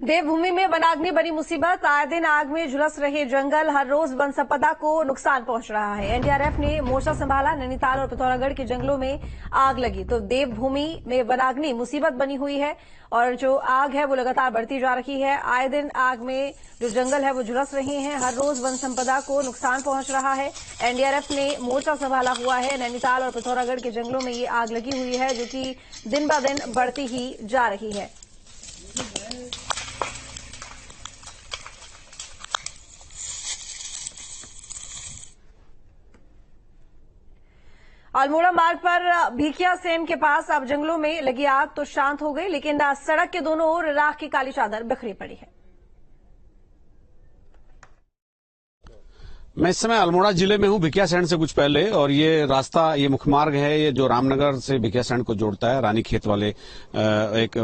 देवभूमि में वनाग्नि बनी मुसीबत। आए दिन आग में झुलस रहे जंगल, हर रोज वन संपदा को नुकसान पहुंच रहा है। एनडीआरएफ ने मोर्चा संभाला। नैनीताल और पिथौरागढ़ के जंगलों में आग लगी तो देवभूमि में वनाग्नि मुसीबत बनी हुई है और जो आग है वो लगातार बढ़ती जा रही है। आए दिन आग में जो जंगल है वो झुलस रहे हैं, हर रोज वन संपदा को नुकसान पहुंच रहा है। एनडीआरएफ ने मोर्चा संभाला हुआ है। नैनीताल और पिथौरागढ़ के जंगलों में ये आग लगी हुई है जो कि दिन ब दिन बढ़ती ही जा रही है। अल्मोड़ा मार्ग पर भिकिया सेन के पास अब जंगलों में लगी आग तो शांत हो गई, लेकिन सड़क के दोनों ओर राख की काली चादर बिखरी पड़ी है। मैं इस समय अल्मोड़ा जिले में हूं, भिकिया सैंड से कुछ पहले, और ये रास्ता, ये मुख्य मार्ग है, ये जो रामनगर से भिकिया सैंड को जोड़ता है, रानी खेत वाले एक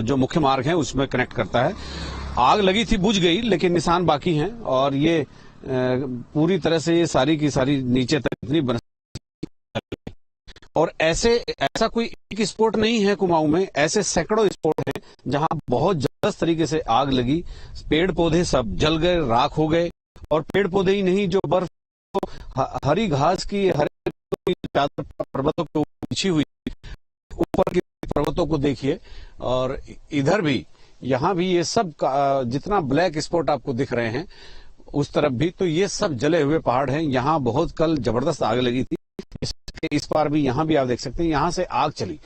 जो मुख्य मार्ग है उसमें कनेक्ट करता है। आग लगी थी, बुझ गई, लेकिन निशान बाकी हैं और ये पूरी तरह से ये सारी की सारी नीचे तक इतनी और ऐसा कोई एक स्पॉट नहीं है कुमाऊं में, ऐसे सैकड़ों स्पॉट हैं जहां बहुत जबरदस्त तरीके से आग लगी। पेड़ पौधे सब जल गए, राख हो गए, और पेड़ पौधे ही नहीं, जो बर्फ हरी घास की हरे चादर पर्वतों के ऊपर बिछी हुई, ऊपर की पर्वतों को देखिए, और इधर भी, यहाँ भी ये सब जितना ब्लैक स्पॉट आपको दिख रहे हैं उस तरफ भी, तो ये सब जले हुए पहाड़ हैं। यहाँ बहुत कल जबरदस्त आग लगी थी, इस बार भी यहाँ भी आप देख सकते हैं, यहाँ से आग चली।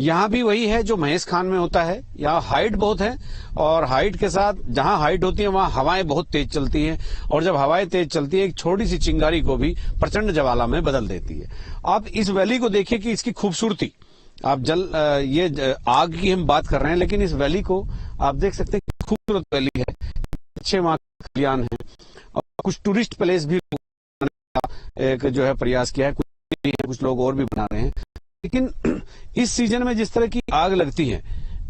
यहाँ भी वही है जो महेश खान में होता है, यहाँ हाइट बहुत है, और हाइट के साथ जहाँ हाइट होती है वहाँ हवाएं बहुत तेज चलती हैं, और जब हवाएं तेज चलती है एक छोटी सी चिंगारी को भी प्रचंड ज्वाला में बदल देती है। आप इस वैली को देखिए कि इसकी खूबसूरती, आप ये आग की हम बात कर रहे हैं, लेकिन इस वैली को आप देख सकते हैं, खूबसूरत वैली है, अच्छे वहाँ खलियान है, और कुछ टूरिस्ट प्लेस भी एक जो है प्रयास किया है, कुछ लोग और भी बना रहे हैं। लेकिन इस सीजन में जिस तरह की आग लगती है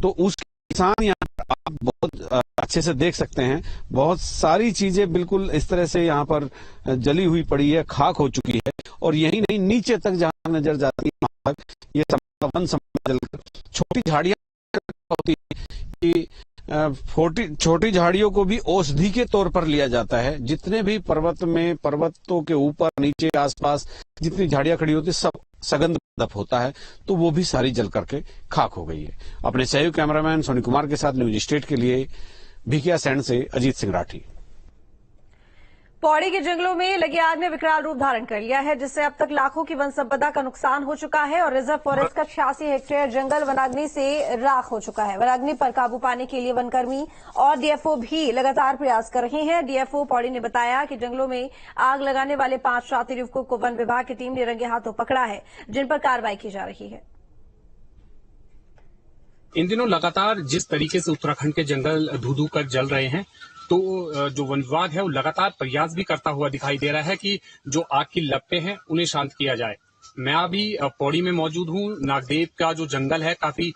तो उसके किसान यहाँ पर आप बहुत अच्छे से देख सकते हैं, बहुत सारी चीजें बिल्कुल इस तरह से यहाँ पर जली हुई पड़ी है, खाक हो चुकी है, और यही नहीं, नीचे तक जहां नजर जाती है वहां तक ये वन जलकर छोटी झाड़ियां होती है, छोटी झाड़ियों को भी औषधि के तौर पर लिया जाता है। जितने भी पर्वतों के ऊपर नीचे आसपास जितनी झाड़ियां खड़ी होती सब सगंध दप होता है, तो वो भी सारी जल करके खाक हो गई है। अपने सहयोगी कैमरामैन सोनी कुमार के साथ न्यूज स्टेट के लिए भिकिया सैंड से अजीत सिंह राठी। पौड़ी के जंगलों में लगी आग ने विकराल रूप धारण कर लिया है, जिससे अब तक लाखों की वन संपदा का नुकसान हो चुका है और रिजर्व फॉरेस्ट का 86 हेक्टेयर जंगल वनाग्नि से राख हो चुका है। वनाग्नि पर काबू पाने के लिए वनकर्मी और डीएफओ भी लगातार प्रयास कर रहे हैं। डीएफओ पौड़ी ने बताया कि जंगलों में आग लगाने वाले 5 शातिर युवकों को वन विभाग की टीम ने रंगे हाथों पकड़ा है, जिन पर कार्रवाई की जा रही है। इन दिनों लगातार जिस तरीके से उत्तराखंड के जंगल धू-धू कर जल रहे हैं, तो जो वन विभाग है वो लगातार प्रयास भी करता हुआ दिखाई दे रहा है कि जो आग की लपटें हैं उन्हें शांत किया जाए। मैं अभी पौड़ी में मौजूद हूँ। नागदेव का जो जंगल है, काफी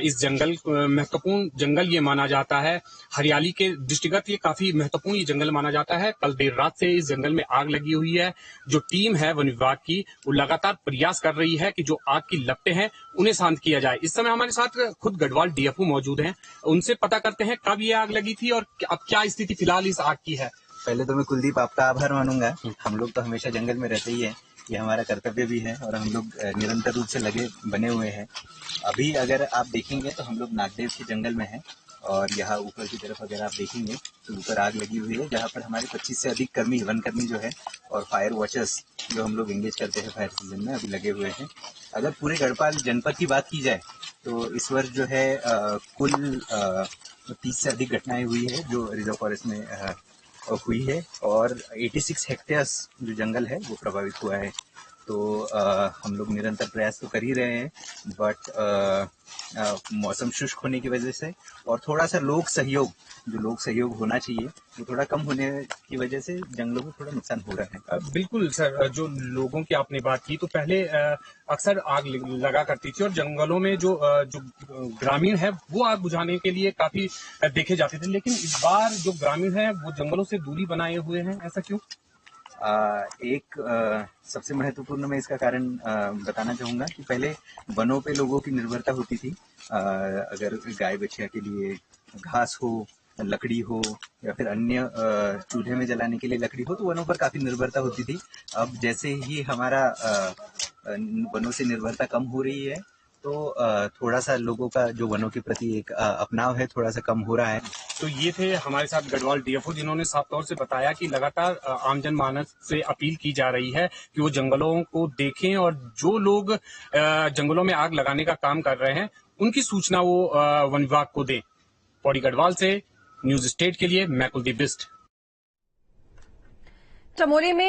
इस जंगल महत्वपूर्ण जंगल ये माना जाता है। हरियाली के दृष्टिगत ये काफी महत्वपूर्ण ये जंगल माना जाता है। कल देर रात से इस जंगल में आग लगी हुई है। जो टीम है वन विभाग की, वो लगातार प्रयास कर रही है कि जो आग की लपटें हैं उन्हें शांत किया जाए। इस समय हमारे साथ खुद गढ़वाल डीएफओ मौजूद हैं, उनसे पता करते हैं कब ये आग लगी थी और अब क्या स्थिति फिलहाल इस आग की है। पहले तो मैं कुलदीप आपका आभार मानूंगा। हम लोग तो हमेशा जंगल में रहते ही है, ये हमारा कर्तव्य भी है और हम लोग निरंतर रूप से लगे बने हुए हैं। अभी अगर आप देखेंगे तो हम लोग नागदेव के जंगल में हैं, और यहाँ ऊपर की तरफ अगर आप देखेंगे तो ऊपर आग लगी हुई है, जहाँ पर हमारे 25 से अधिक वनकर्मी जो है और फायर वॉचर्स जो हम लोग एंगेज करते हैं फायर सीजन में, अभी लगे हुए हैं। अगर पूरे गढ़पाल जनपद की बात की जाए तो इस वर्ष जो है कुल 30 से अधिक घटनाएं हुई है जो रिजर्व फॉरेस्ट में हुई है, और 86 हेक्टेयर्स जो जंगल है वो प्रभावित हुआ है। तो हम लोग निरंतर प्रयास तो कर ही रहे हैं, बट मौसम शुष्क होने की वजह से और थोड़ा सा लोक सहयोग होना चाहिए, वो थोड़ा कम होने की वजह से जंगलों को थोड़ा नुकसान हो रहा है। बिल्कुल सर, जो लोगों की आपने बात की, तो पहले अक्सर आग लगा करती थी और जंगलों में जो ग्रामीण है वो आग बुझाने के लिए काफी देखे जाते थे, लेकिन इस बार जो ग्रामीण है वो जंगलों से दूरी बनाए हुए हैं, ऐसा क्यों? सबसे महत्वपूर्ण मैं इसका कारण बताना चाहूंगा कि पहले वनों पे लोगों की निर्भरता होती थी। अगर गाय बछिया के लिए घास हो, लकड़ी हो या फिर अन्य चूल्हे में जलाने के लिए लकड़ी हो, तो वनों पर काफी निर्भरता होती थी। अब जैसे ही हमारा वनों से निर्भरता कम हो रही है, तो थोड़ा सा लोगों का जो वनों के प्रति एक अपनाव है थोड़ा सा कम हो रहा है। तो ये थे हमारे साथ गढ़वाल डीएफओ, जिन्होंने साफ तौर से बताया कि लगातार आम जनमानस से अपील की जा रही है कि वो जंगलों को देखें और जो लोग जंगलों में आग लगाने का काम कर रहे हैं उनकी सूचना वो वन विभाग को दें। पौड़ी गढ़वाल से न्यूज स्टेट के लिए मैं कुलदीप बिस्ट। चमोली में